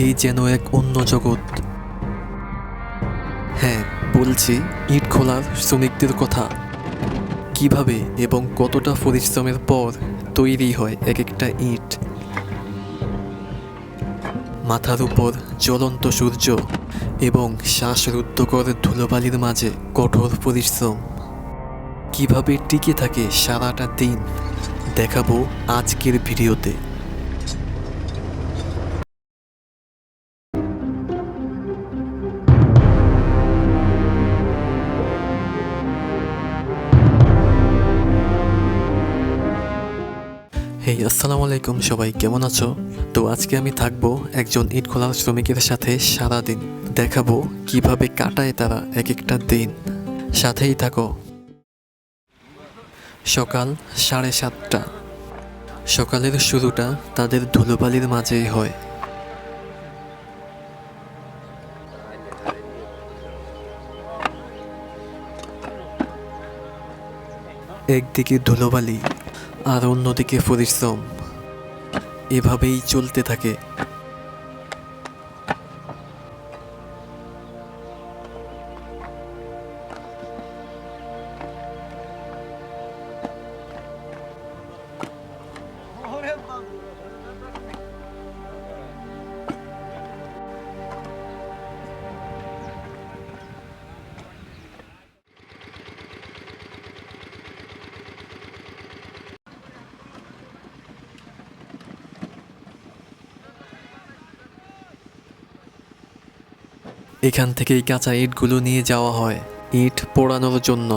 এই যেন এক অন্য জগৎ। হ্যাঁ, বলছি ইট খোলার শ্রমিকদের কথা। কিভাবে এবং কতটা পরিশ্রমের পর তৈরি হয় এক একটা ইট। মাথার উপর জ্বলন্ত সূর্য এবং শ্বাসরুদ্ধকর ধুলোবালির মাঝে কঠোর পরিশ্রম। কিভাবে টিকে থাকে সারাটা দিন দেখাবো আজকের ভিডিওতে। হেই, আসসালামু আলাইকুম, সবাই কেমন আছো? তো আজকে আমি থাকবো একজন ইট খোলার শ্রমিকের সাথে সারাদিন। দেখাবো কিভাবে কাটায় তারা এক একটা দিন। সাথেই থাকো। সকাল 7:30। সকালের শুরুটা তাদের ধুলোবালির মাঝেই হয়। একদিকে ধুলোবালি আর অন্যদিকে পরিশ্রম, এভাবেই চলতে থাকে। এখান থেকেই কাঁচা ইটগুলো নিয়ে যাওয়া হয় ইট পোড়ানোর জন্য।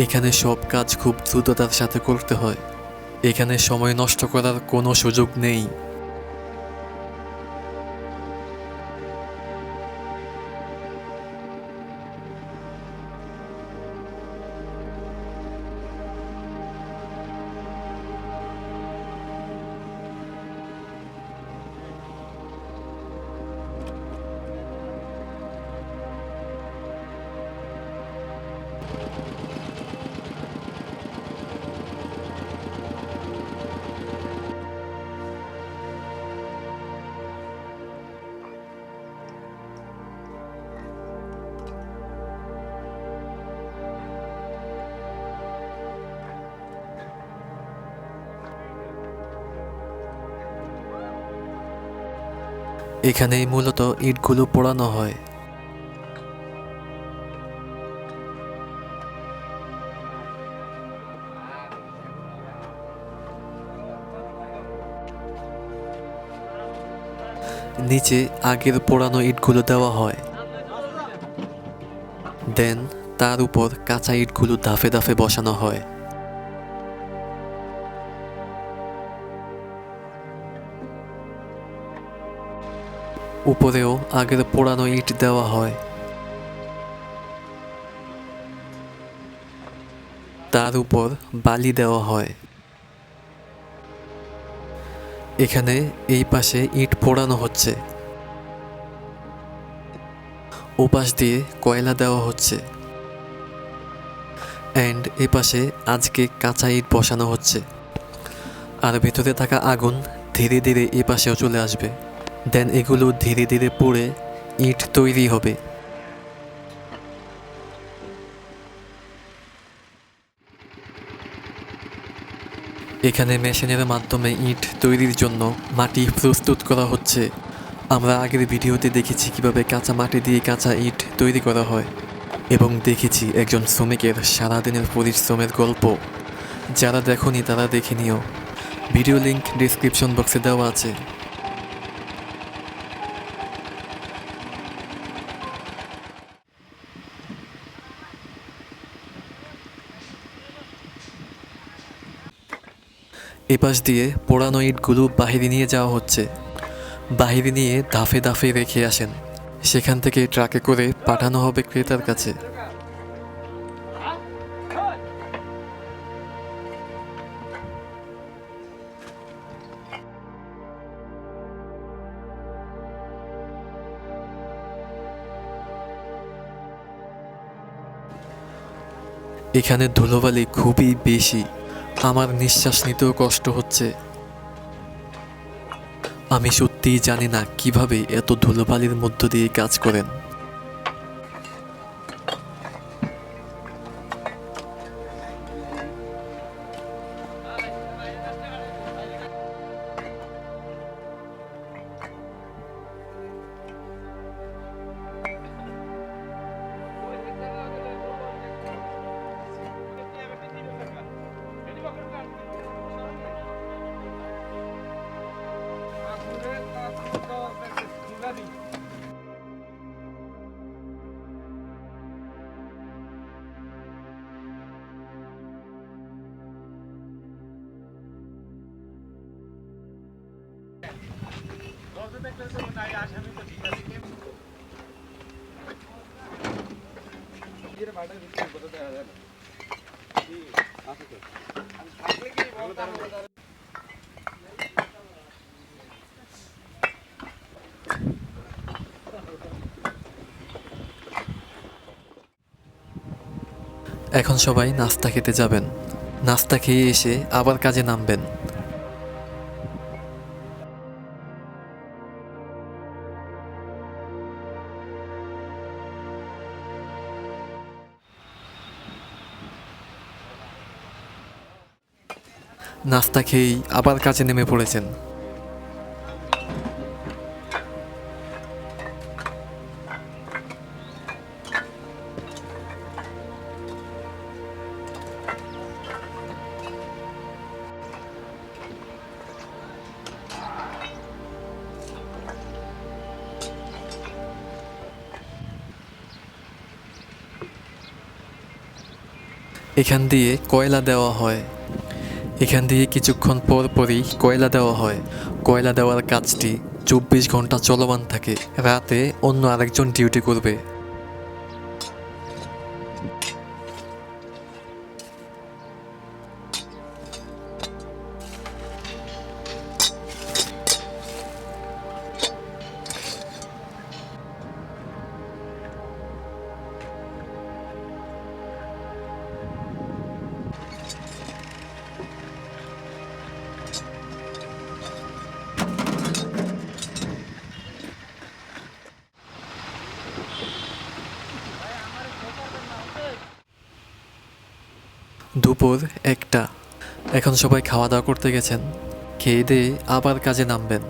এখানে সব কাজ খুব দ্রুততার সাথে করতে হয়। এখানে সময় নষ্ট করার কোনো সুযোগ নেই। এখানেই মূলত ইটগুলো পোড়ানো হয়। নিচে আগের পোড়ানো ইটগুলো দেওয়া হয়, দেন তার উপর কাঁচা ইটগুলো ধাপে ধাপে বসানো হয়। উপরেও আগের পোড়ানো ইট দেওয়া হয়, তার উপর বালি দেওয়া হয়। এখানে এই পাশে ইট পোড়ানো হচ্ছে, ওপাশ দিয়ে কয়লা দেওয়া হচ্ছে, অ্যান্ড এ পাশে আজকে কাঁচা ইট বসানো হচ্ছে। আর ভেতরে থাকা আগুন ধীরে ধীরে এ পাশেও চলে আসবে, দেন এগুলো ধীরে ধীরে পুড়ে ইট তৈরি হবে। এখানে মেশিনের মাধ্যমে ইট তৈরির জন্য মাটি প্রস্তুত করা হচ্ছে। আমরা আগের ভিডিওতে দেখেছি কিভাবে কাঁচা মাটি দিয়ে কাঁচা ইট তৈরি করা হয়, এবং দেখেছি একজন শ্রমিকের সারাদিনের পরিশ্রমের গল্প। যারা দেখোনি তারা দেখে নিও, ভিডিও লিংক ডিসক্রিপশন বক্সে দেওয়া আছে। এপাশ দিয়ে পোড়ানো ইটগুলো বাহিরে নিয়ে যাওয়া হচ্ছে। বাহিরে নিয়ে ধাপে ধাপে রেখে আসেন, সেখান থেকে ট্রাকে করে পাঠানো হবে ক্রেতার কাছে। এখানে ধুলোবালি খুবই বেশি, আমার নিঃশ্বাস নিতেও কষ্ট হচ্ছে। আমি সত্যিই জানি না কিভাবে এত ধুলোবালির মধ্য দিয়ে কাজ করেন। এখন সবাই নাস্তা খেতে যাবেন, নাস্তা খেয়ে এসে আবার কাজে নামবেন। নাস্তা খেয়েই আবার কাজে নেমে পড়েছেন। এখান দিয়ে কয়লা দেওয়া হয়, এখান দিয়ে কিছুক্ষণ পর পরই কয়লা দেওয়া হয়। কয়লা দেওয়ার কাজটি 24 ঘন্টা চলমান থাকে, রাতে অন্য আরেকজন ডিউটি করবে। দুপুর 1টা, এখন সবাই খাওয়া দাওয়া করতে গেছেন, খেয়ে দিয়ে আবার কাজে নামবেন।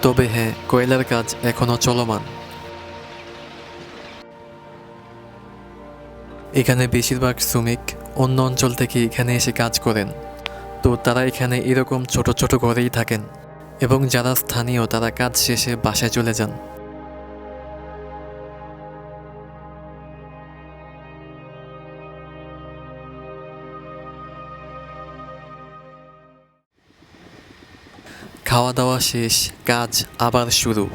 তবে হ্যাঁ, কয়লার কাজ এখনো চলমান। এখানে বেশিরভাগ শ্রমিক অন্য অঞ্চল থেকে এখানে এসে কাজ করেন, তো তারা এখানে এরকম ছোট ছোট ঘরেই থাকেন, এবং যারা স্থানীয় তারা কাজ শেষে বাসায় চলে যান। খাওয়া দাওয়া শেষ, কাজ আবার শুরু।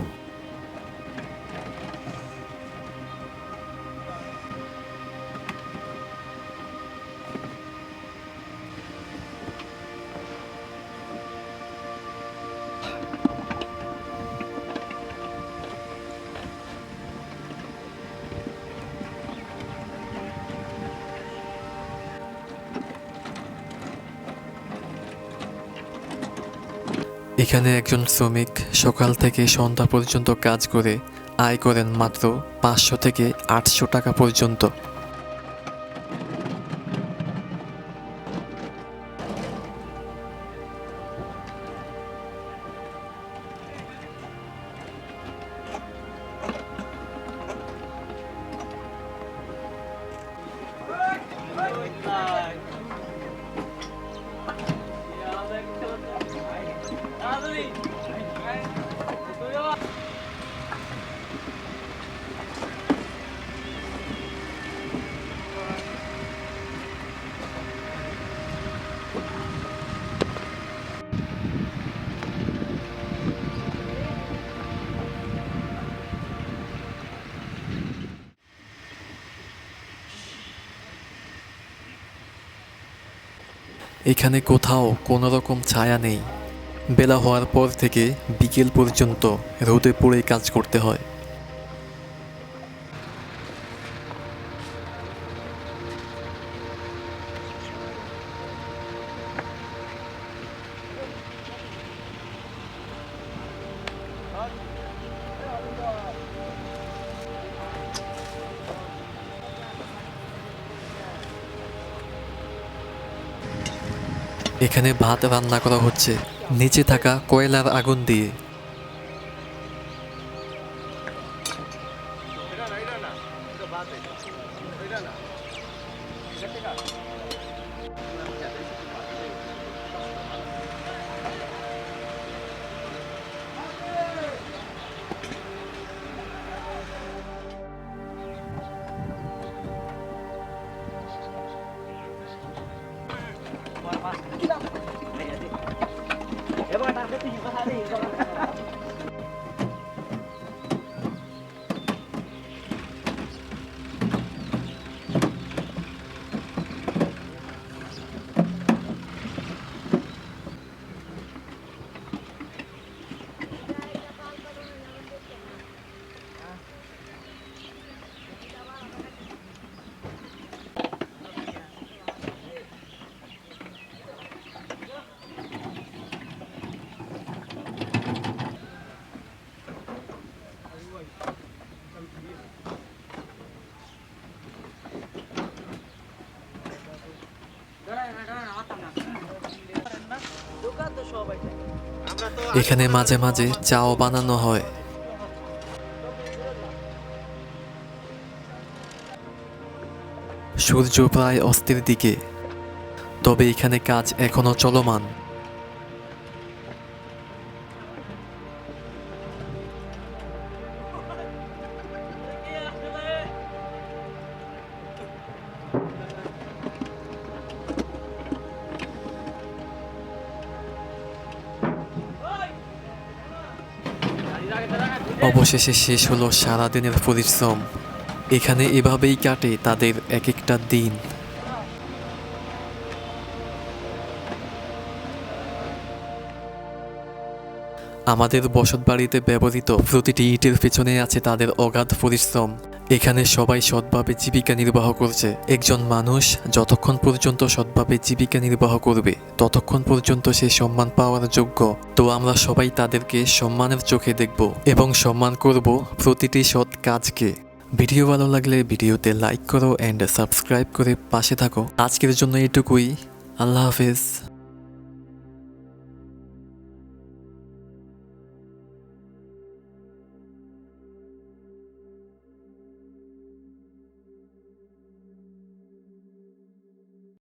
এখানে একজন শ্রমিক সকাল থেকে সন্ধ্যা পর্যন্ত কাজ করে আয় করেন মাত্র 500 থেকে 800 টাকা পর্যন্ত। এখানে কোথাও কোনো রকম ছায়া নেই, বেলা হওয়ার পর থেকে বিকেল পর্যন্ত রোদে পুড়ে কাজ করতে হয়। এখানে ভাত রান্না করা হচ্ছে নিচে থাকা কয়লার আগুন দিয়ে। এখানে মাঝে মাঝে চাও বানানো হয়। সূর্য প্রায় অস্তের দিকে, তবে এখানে কাজ এখনো চলমান। অবশেষে শেষ হলো সারাদিনের পরিশ্রম। এখানে এভাবেই কাটে তাদের এক একটা দিন। আমাদের বসতবাড়িতে ব্যবহৃত প্রতিটি ইটের পেছনে আছে তাদের অগাধ পরিশ্রম। এখানে সবাই সৎভাবে জীবিকা নির্বাহ করছে। একজন মানুষ যতক্ষণ পর্যন্ত সৎভাবে জীবিকা নির্বাহ করবে ততক্ষণ পর্যন্ত সে সম্মান পাওয়ার যোগ্য। তো আমরা সবাই তাদেরকে সম্মানের চোখে দেখব এবং সম্মান করব প্রতিটি সৎ কাজকে। ভিডিও ভালো লাগলে ভিডিওতে লাইক করো অ্যান্ড সাবস্ক্রাইব করে পাশে থাকো। আজকের জন্য এটুকুই। আল্লাহ হাফেজ।